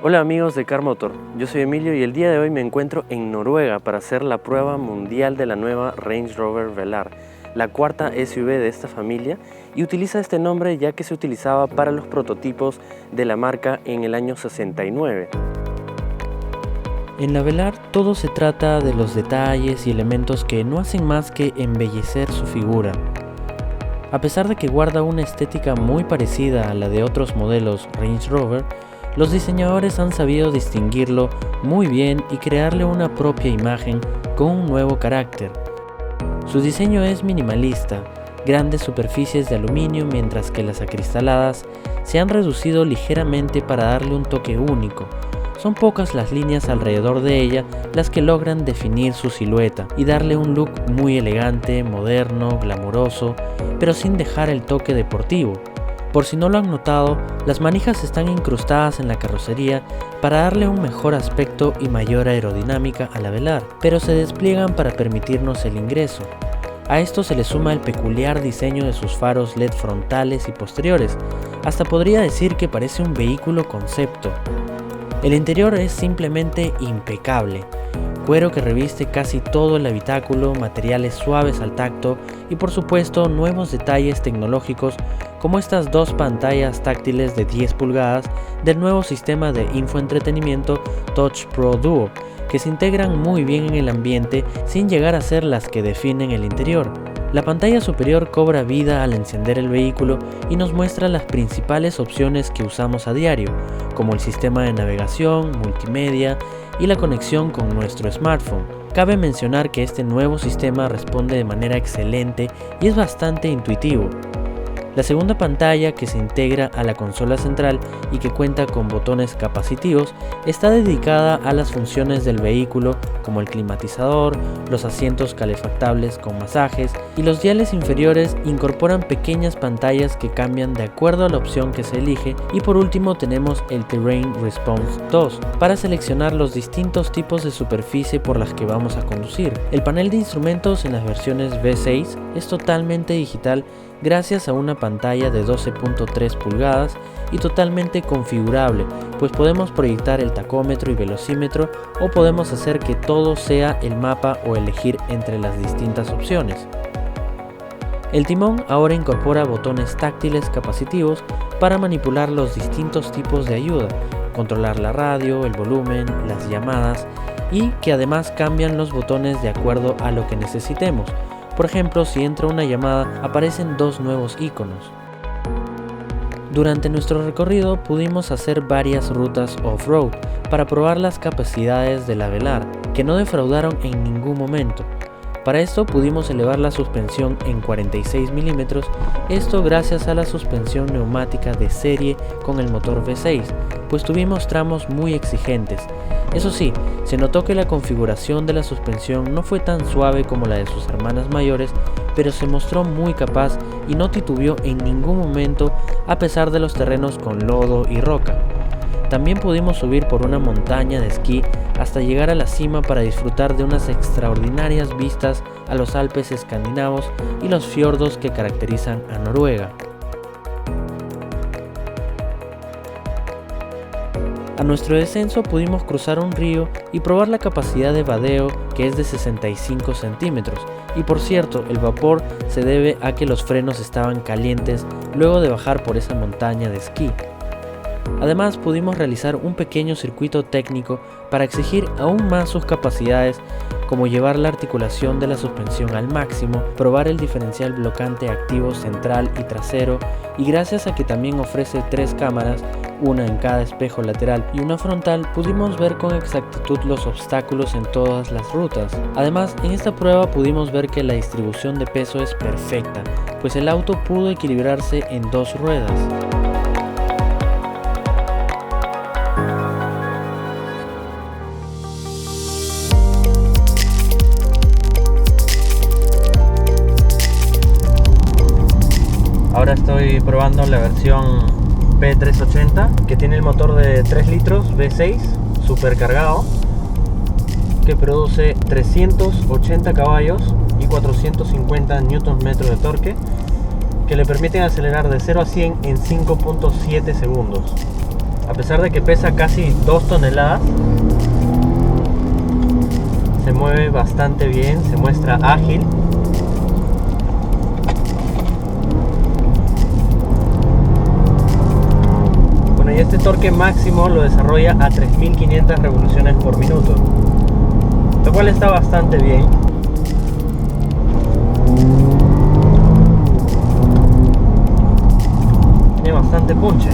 Hola amigos de Car Motor, yo soy Emilio y el día de hoy me encuentro en Noruega para hacer la prueba mundial de la nueva Range Rover Velar, la cuarta SUV de esta familia, y utiliza este nombre ya que se utilizaba para los prototipos de la marca en el año 69. En la Velar todo se trata de los detalles y elementos que no hacen más que embellecer su figura. A pesar de que guarda una estética muy parecida a la de otros modelos Range Rover, los diseñadores han sabido distinguirlo muy bien y crearle una propia imagen con un nuevo carácter. Su diseño es minimalista, grandes superficies de aluminio, mientras que las acristaladas se han reducido ligeramente para darle un toque único. Son pocas las líneas alrededor de ella las que logran definir su silueta y darle un look muy elegante, moderno, glamuroso, pero sin dejar el toque deportivo. Por si no lo han notado, las manijas están incrustadas en la carrocería para darle un mejor aspecto y mayor aerodinámica a la Velar, pero se despliegan para permitirnos el ingreso. A esto se le suma el peculiar diseño de sus faros LED frontales y posteriores, hasta podría decir que parece un vehículo concepto. El interior es simplemente impecable. Cuero que reviste casi todo el habitáculo, materiales suaves al tacto y por supuesto nuevos detalles tecnológicos como estas dos pantallas táctiles de 10 pulgadas del nuevo sistema de infoentretenimiento Touch Pro Duo, que se integran muy bien en el ambiente sin llegar a ser las que definen el interior. La pantalla superior cobra vida al encender el vehículo y nos muestra las principales opciones que usamos a diario, como el sistema de navegación, multimedia y la conexión con nuestro smartphone. Cabe mencionar que este nuevo sistema responde de manera excelente y es bastante intuitivo. La segunda pantalla, que se integra a la consola central y que cuenta con botones capacitivos, está dedicada a las funciones del vehículo como el climatizador, los asientos calefactables con masajes, y los diales inferiores incorporan pequeñas pantallas que cambian de acuerdo a la opción que se elige, y por último tenemos el Terrain Response 2 para seleccionar los distintos tipos de superficie por las que vamos a conducir. El panel de instrumentos en las versiones V6 es totalmente digital gracias a una pantalla de 12.3 pulgadas y totalmente configurable, pues podemos proyectar el tacómetro y velocímetro o podemos hacer que todo sea el mapa o elegir entre las distintas opciones. El timón ahora incorpora botones táctiles capacitivos para manipular los distintos tipos de ayuda, controlar la radio, el volumen, las llamadas, y que además cambian los botones de acuerdo a lo que necesitemos. Por ejemplo, si entra una llamada, aparecen dos nuevos iconos. Durante nuestro recorrido pudimos hacer varias rutas off-road para probar las capacidades de la Velar, que no defraudaron en ningún momento. Para esto pudimos elevar la suspensión en 46 mm, esto gracias a la suspensión neumática de serie con el motor V6, pues tuvimos tramos muy exigentes. Eso sí, se notó que la configuración de la suspensión no fue tan suave como la de sus hermanas mayores, pero se mostró muy capaz y no titubeó en ningún momento a pesar de los terrenos con lodo y roca. También pudimos subir por una montaña de esquí hasta llegar a la cima para disfrutar de unas extraordinarias vistas a los Alpes escandinavos y los fiordos que caracterizan a Noruega. A nuestro descenso pudimos cruzar un río y probar la capacidad de vadeo, que es de 65 centímetros, y por cierto, el vapor se debe a que los frenos estaban calientes luego de bajar por esa montaña de esquí. Además pudimos realizar un pequeño circuito técnico para exigir aún más sus capacidades, como llevar la articulación de la suspensión al máximo, probar el diferencial blocante activo central y trasero, y gracias a que también ofrece 3 cámaras, una en cada espejo lateral y una frontal, pudimos ver con exactitud los obstáculos en todas las rutas. Además, en esta prueba pudimos ver que la distribución de peso es perfecta, pues el auto pudo equilibrarse en 2 ruedas. Ahora estoy probando la versión P380, que tiene el motor de 3 litros V6 supercargado, que produce 380 caballos y 450 Nm de torque, que le permiten acelerar de 0 a 100 en 5.7 segundos. A pesar de que pesa casi 2 toneladas, se mueve bastante bien, se muestra ágil. Bueno, y este torque máximo lo desarrolla a 3500 revoluciones por minuto, lo cual está bastante bien. Tiene bastante punche.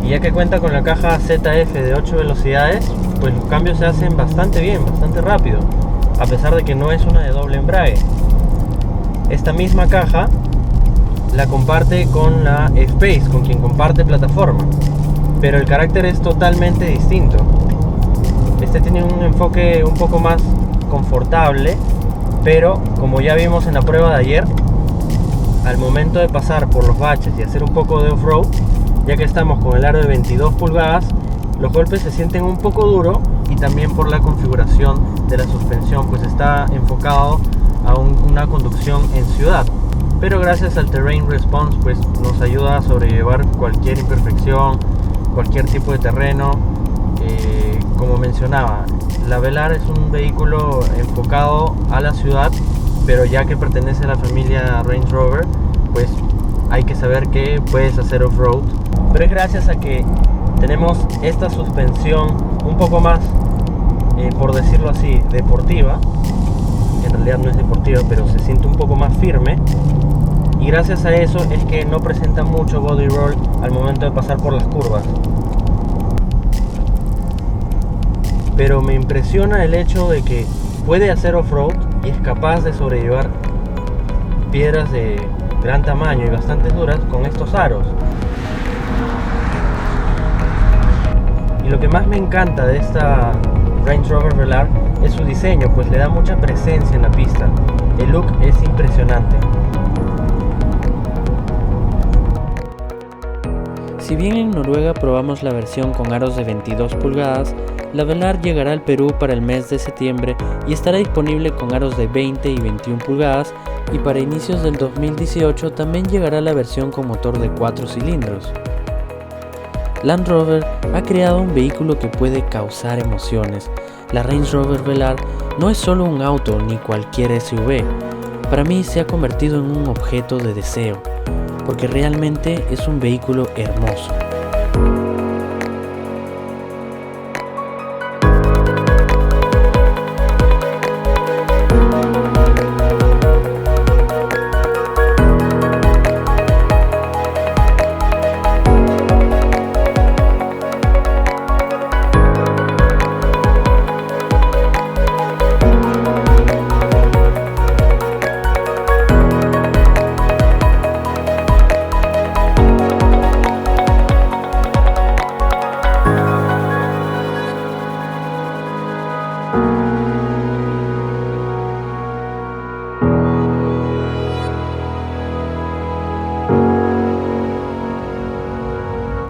Y ya que cuenta con la caja ZF de 8 velocidades, pues los cambios se hacen bastante bien, bastante rápido, a pesar de que no es una de doble embrague. Esta misma caja la comparte con la F-Pace, con quien comparte plataforma, pero el carácter es totalmente distinto. Este tiene un enfoque un poco más confortable, pero como ya vimos en la prueba de ayer, al momento de pasar por los baches y hacer un poco de off-road, ya que estamos con el aro de 22 pulgadas, los golpes se sienten un poco duros, y también por la configuración de la suspensión, pues está enfocado a una conducción en ciudad. Pero gracias al Terrain Response, pues nos ayuda a sobrellevar cualquier imperfección, cualquier tipo de terreno. Como mencionaba, la Velar es un vehículo enfocado a la ciudad, pero ya que pertenece a la familia Range Rover, pues hay que saber que puedes hacer off-road. Pero es gracias a que tenemos esta suspensión un poco más, por decirlo así, deportiva. En realidad no es deportiva, pero se siente un poco más firme. Y gracias a eso es que no presenta mucho body roll al momento de pasar por las curvas. Pero me impresiona el hecho de que puede hacer off-road y es capaz de sobrellevar piedras de gran tamaño y bastante duras con estos aros. Y lo que más me encanta de esta Range Rover Velar es su diseño, pues le da mucha presencia en la pista. El look es impresionante. Si bien en Noruega probamos la versión con aros de 22 pulgadas, la Velar llegará al Perú para el mes de septiembre y estará disponible con aros de 20 y 21 pulgadas, y para inicios del 2018 también llegará la versión con motor de 4 cilindros. Land Rover ha creado un vehículo que puede causar emociones. La Range Rover Velar no es solo un auto ni cualquier SUV. Para mí se ha convertido en un objeto de deseo, porque realmente es un vehículo hermoso.